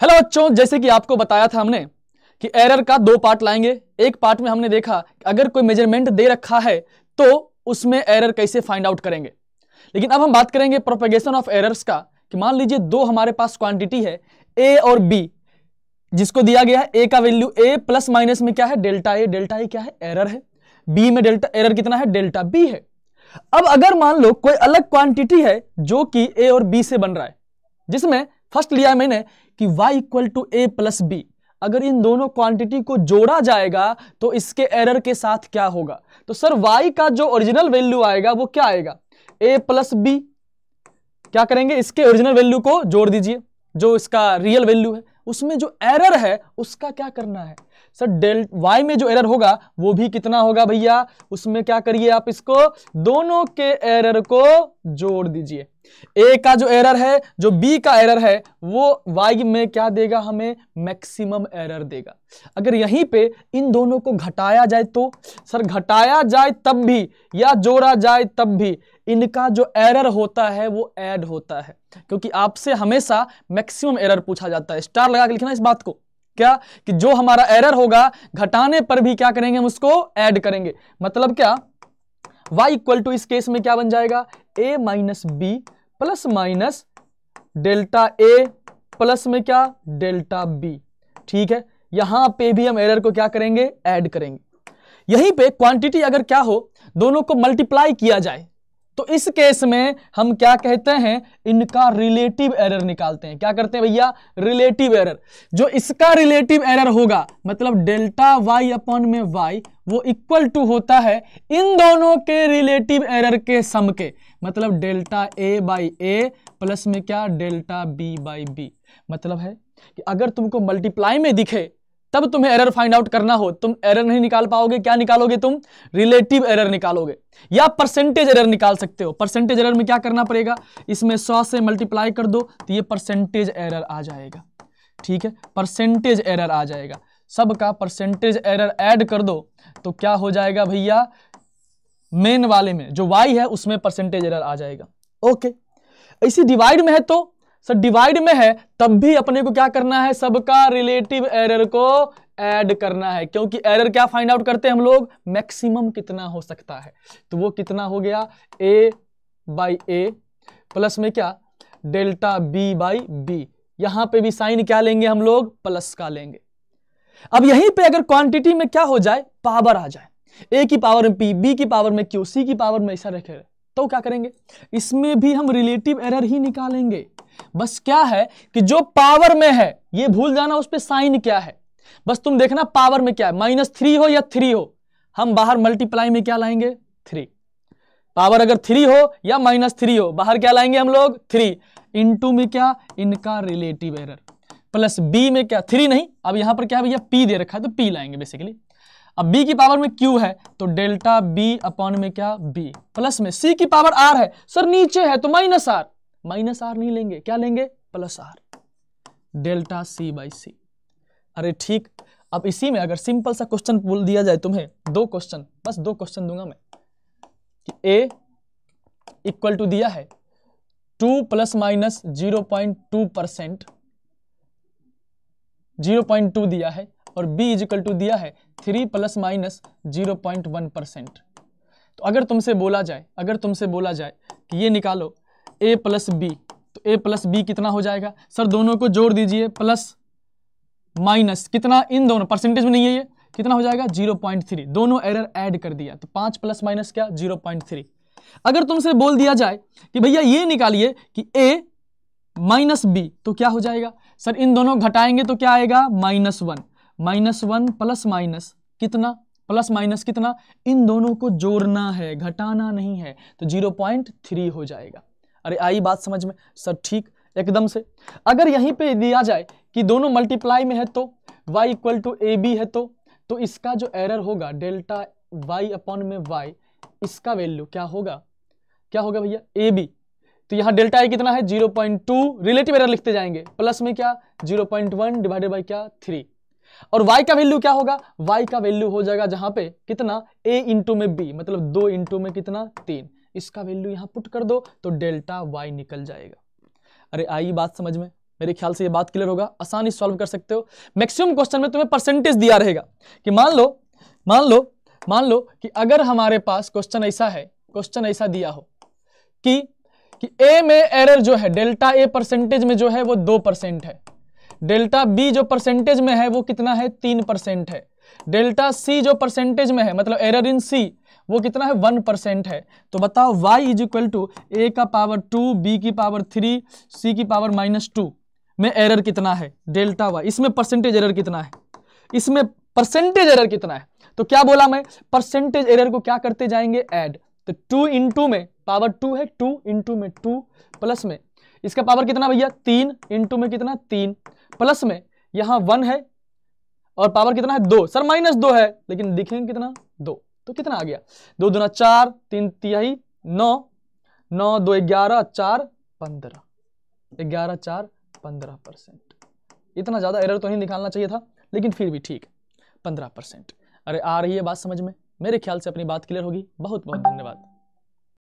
चलो बच्चों, जैसे कि आपको बताया था हमने कि एरर का दो पार्ट लाएंगे। एक पार्ट में हमने देखा अगर कोई मेजरमेंट दे रखा है तो उसमें एरर कैसे फाइंड आउट करेंगे। लेकिन अब हम बात करेंगे प्रोपेगेशन ऑफ एरर्स का, कि मान लीजिए दो हमारे पास क्वांटिटी है ए और बी, जिसको दिया गया है ए का वैल्यू ए प्लस माइनस में क्या है डेल्टा ए, डेल्टा ए क्या है एरर है, बी में डेल्टा एरर कितना है डेल्टा बी है। अब अगर मान लो कोई अलग क्वांटिटी है जो कि ए और बी से बन रहा है, जिसमें फर्स्ट लिया है मैंने कि y equal to A plus B, अगर इन दोनों क्वांटिटी को जोड़ा जाएगा तो इसके एरर के साथ क्या होगा, तो सर y का जो ओरिजिनल वैल्यू आएगा वो क्या आएगा a प्लस बी, क्या करेंगे इसके ओरिजिनल वैल्यू को जोड़ दीजिए, जो इसका रियल वैल्यू है उसमें जो एरर है उसका क्या करना है सर y में जो एरर होगा वो भी कितना होगा भैया, उसमें क्या करिए आप इसको दोनों के एरर को जोड़ दीजिए। a का जो एरर है जो b का एरर है वो y में क्या देगा हमें मैक्सिमम एरर देगा। अगर यहीं पे इन दोनों को घटाया जाए तो सर घटाया जाए तब भी या जोड़ा जाए तब भी इनका जो एरर होता है वो ऐड होता है, क्योंकि आपसे हमेशा मैक्सिमम एरर पूछा जाता है। स्टार लगा के लिखना इस बात को, क्या कि जो हमारा एरर होगा घटाने पर भी क्या करेंगे हम उसको ऐड करेंगे। मतलब क्या y इक्वल टू इस केस में क्या बन जाएगा a minus B plus minus delta A plus में क्या डेल्टा बी। ठीक है, यहां पे भी हम एरर को क्या करेंगे ऐड करेंगे। यहीं पे क्वांटिटी अगर क्या हो दोनों को मल्टीप्लाई किया जाए तो इस केस में हम क्या कहते हैं इनका रिलेटिव एरर निकालते हैं। क्या करते हैं भैया रिलेटिव एरर, जो इसका रिलेटिव एरर होगा मतलब डेल्टा y अपॉन में y वो इक्वल टू होता है इन दोनों के रिलेटिव एरर के सम के, मतलब delta a by a plus में क्या डेल्टा b बाई b। मतलब है कि अगर तुमको मल्टीप्लाई में दिखे तब तुम्हें एरर फाइंड आउट करना हो, तुम एरर नहीं निकाल पाओगे, क्या निकालोगे तुम रिलेटिव एरर निकालोगे या परसेंटेज एरर निकाल सकते हो। परसेंटेज एरर में क्या करना पड़ेगा, इसमें 100 से मल्टीप्लाई कर दो तो ये परसेंटेज एरर आ जाएगा। ठीक है, परसेंटेज एरर आ जाएगा, सबका परसेंटेज एरर ऐड कर दो तो क्या हो जाएगा भैया मेन वाले में जो y है उसमें परसेंटेज एरर आ जाएगा। ओके, इसी डिवाइड में है तो सर डिवाइड में है तब भी अपने को क्या करना है सबका रिलेटिव एरर को ऐड करना है, क्योंकि एरर क्या फाइंड आउट करते हैं हम लोग मैक्सिमम कितना हो सकता है, तो वो कितना हो गया a बाई a प्लस में क्या डेल्टा b बाई b। यहां पे भी साइन क्या लेंगे हम लोग प्लस का लेंगे। अब यहीं पे अगर क्वांटिटी में क्या हो जाए पावर आ जाए, a की पावर में p, b की पावर में q, c की पावर में ऐसा रखे तो क्या करेंगे इसमें भी हम रिलेटिव एरर ही निकालेंगे। बस क्या है कि जो पावर में है ये भूल जाना उस पे साइन क्या है, बस तुम देखना पावर में क्या है -3 हो या 3 हो, हम बाहर मल्टीप्लाई में क्या लाएंगे 3। पावर अगर 3 हो या -3 हो बाहर क्या लाएंगे हम लोग 3 इंटू में क्या इनका रिलेटिव एरर प्लस b में क्या 3 नहीं, अब यहां पर क्या भैया p दे रखा है तो p लाएंगे बेसिकली। अब b की पावर में q है तो डेल्टा b अपॉन में क्या b प्लस में c की पावर r है, सर नीचे है तो -r, -r नहीं लेंगे क्या लेंगे +r delta c by c। अरे ठीक, अब इसी में अगर सिंपल सा क्वेश्चन बोल दिया जाए तुम्हें, दो क्वेश्चन, बस 2 क्वेश्चन दूंगा मैं कि a इक्वल टू दिया है 2 ± 0.2%, 0.2 दिया है, और b इक्वल टू दिया है 3 ± 0.1%। तो अगर तुमसे बोला जाए कि ये निकालो a प्लस बी, तो a प्लस बी कितना हो जाएगा सर दोनों को जोड़ दीजिए प्लस माइनस कितना, इन दोनों परसेंटेज में नहीं है ये कितना हो जाएगा 0.3, दोनों एरर ऐड कर दिया तो 5 प्लस माइनस क्या 0.3। अगर तुमसे बोल दिया जाए कि भैया ये निकालिए कि a माइनस बी तो क्या हो जाएगा सर इन दोनों घटाएंगे तो क्या आएगा -1 प्लस माइनस कितना प्लस माइनस कितना, इन दोनों को जोड़ना है घटाना नहीं है तो 0.3 हो जाएगा। अरे आई बात समझ में सर, ठीक एकदम से। अगर यहीं पे दिया जाए कि दोनों मल्टीप्लाई में है तो y equal to A B है तो इसका जो एरर होगा डेल्टा y अपॉन में y, इसका वैल्यू क्या होगा भैया ए बी, तो यहाँ डेल्टा ए कितना है 0.2, रिलेटिव एरर लिखते जाएंगे प्लस में क्या 0.1 डिवाइडेड बाई क्या 3, और y का वैल्यू क्या होगा, y का वैल्यू हो जाएगा जहां पे कितना a इंटू में b, मतलब 2 इंटू में कितना 3, इसका वैल्यू यहां पुट कर दो तो डेल्टा y निकल जाएगा। अरे आई बात समझ में, मेरे ख्याल से ये बात क्लियर होगा, आसानी सॉल्व कर सकते हो। मैक्सिमम क्वेश्चन में तुम्हें परसेंटेज दिया रहेगा कि मान लो कि अगर हमारे पास क्वेश्चन ऐसा दिया हो कि ए में एरर जो है डेल्टा ए परसेंटेज में जो है वो 2% है, डेल्टा बी जो परसेंटेज में है वो कितना है 3% है, डेल्टा सी जो परसेंटेज में है मतलब एरर इन सी वो कितना है 1% है। तो बताओ y इज इक्वल टू ए का पावर 2 बी की पावर 3 सी की पावर -2 में एरर कितना है डेल्टा वाई, इसमें परसेंटेज एरर कितना है, इसमें परसेंटेज एरर कितना है। तो क्या बोला मैं, परसेंटेज एरर को क्या करते जाएंगे ऐड, तो 2 इंटू में पावर 2 है 2 इंटू में 2 प्लस में इसका पावर कितना भैया 3 इंटू में कितना 3 प्लस में यहां 1 है और पावर कितना है 2, सर -2 है लेकिन दिखेंगे कितना 2, तो कितना आ गया 2 दूना 4 3 तिहाई 9 9 2 11 4 15 11 4 15%। इतना ज्यादा एरर तो नहीं निकालना चाहिए था लेकिन फिर भी ठीक 15%। अरे आ रही है बात समझ में, मेरे ख्याल से अपनी बात क्लियर होगी। बहुत बहुत धन्यवाद।